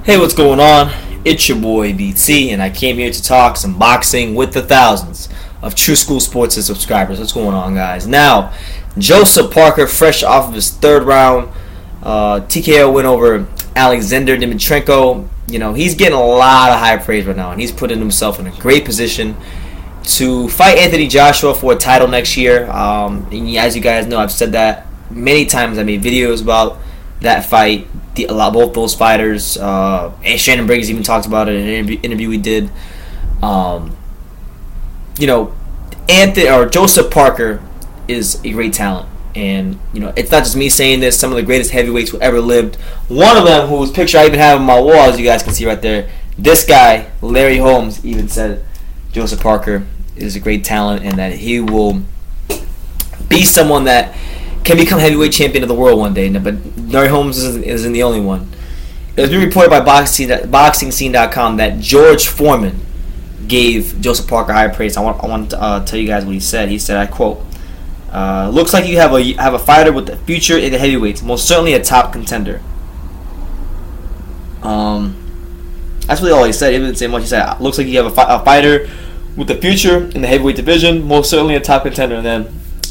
Hey, what's going on? It's your boy BT, and I came here to talk some boxing with the thousands of True School Sports subscribers. What's going on, guys? Now, Joseph Parker, fresh off of his third round TKO win over Alexander Dimitrenko. You know, he's getting a lot of high praise right now, and he's putting himself in a great position to fight Anthony Joshua for a title next year. And as you guys know, I've said that many times. I made videos about that fight. Both those fighters, and Shannon Briggs even talked about it in an interview we did. Joseph Parker is a great talent, and it's not just me saying this. Some of the greatest heavyweights who ever lived. One of them, whose picture I even have on my wall, as you guys can see right there, this guy, Larry Holmes, even said Joseph Parker is a great talent, and that he will be someone that can become heavyweight champion of the world one day. But Larry Holmes isn't the only one. It was been reported by BoxingScene.com that George Foreman gave Joseph Parker high praise. I want to tell you guys what he said. He said, I quote, "Looks like you have a fighter with the future in the heavyweights. Most certainly a top contender." That's really all he said. He didn't say much. He said, "Looks like you have a fighter with the future in the heavyweight division. Most certainly a top contender." And then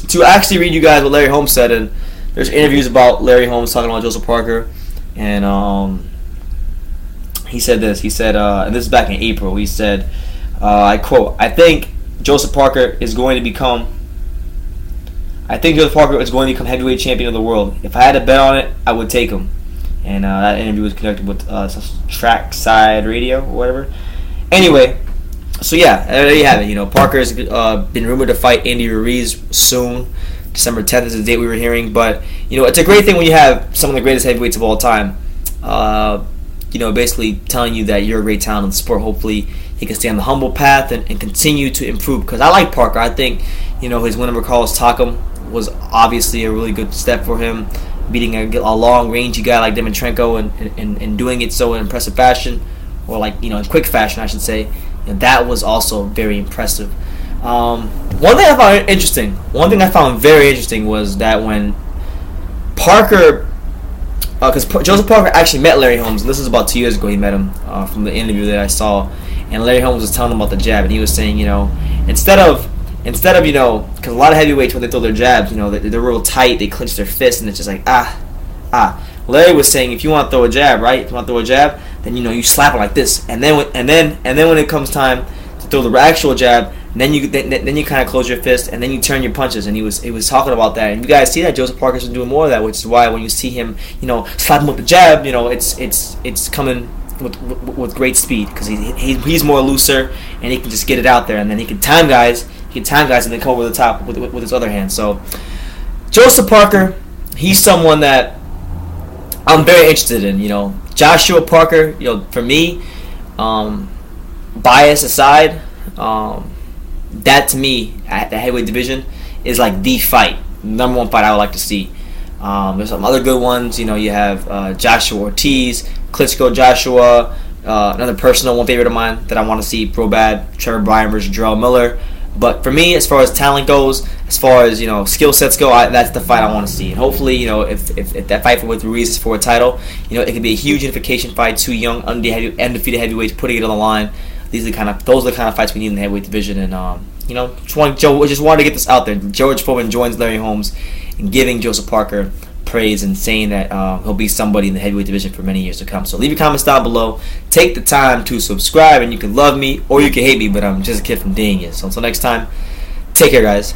to actually read you guys what Larry Holmes said, and there's interviews about Larry Holmes talking about Joseph Parker, and he said this. He said, and this is back in April. He said, I quote, "I think Joseph Parker is going to become heavyweight champion of the world. If I had to bet on it, I would take him." And that interview was conducted with Trackside Radio or whatever. Anyway, so yeah, there you have it. Parker's been rumored to fight Andy Ruiz soon. December 10th is the date we were hearing. But it's a great thing when you have some of the greatest heavyweights of all time. Basically telling you that you're a great talent in the sport. Hopefully, he can stay on the humble path and continue to improve. Because I like Parker. I think his win over Carlos Takam was obviously a really good step for him, beating a long rangy guy like Dimitrenko and doing it so in impressive fashion, or in quick fashion, I should say. And that was also very impressive. One thing I found very interesting was that when Parker, because Joseph Parker actually met Larry Holmes, and this was about 2 years ago he met him from the interview that I saw, and Larry Holmes was telling him about the jab, and he was saying, instead of because a lot of heavyweights, when they throw their jabs, they're real tight, they clench their fists, and it's just like, Larry was saying, if you want to throw a jab, then you slap it like this, and then when it comes time to throw the actual jab, then you kind of close your fist, and then you turn your punches. And he was talking about that, and you guys see that Joseph Parker's been doing more of that, which is why when you see him slapping with the jab, it's coming with great speed, because he's more looser, and he can just get it out there, and then he can time guys and then come over the top with his other hand. So Joseph Parker, he's someone that I'm very interested in. Joshua Parker, for me, bias aside, that to me at the heavyweight division is like the fight, number one fight I would like to see. There's some other good ones. You have Joshua Ortiz, Klitschko Joshua, another personal one favorite of mine that I want to see real bad, Trevor Bryan versus DyMiller. But for me, as far as talent goes, as far as skill sets go, that's the fight I want to see. And hopefully, if that fight with Ruiz is for a title, it could be a huge unification fight. Two young, undefeated heavyweights putting it on the line. Those are the kind of fights we need in the heavyweight division. And just wanted to get this out there. George Foreman joins Larry Holmes in giving Joseph Parker praise and saying that he'll be somebody in the heavyweight division for many years to come. So leave your comments down below. Take the time to subscribe, and you can love me or you can hate me, but I'm just a kid from Daniel. So until next time, take care, guys.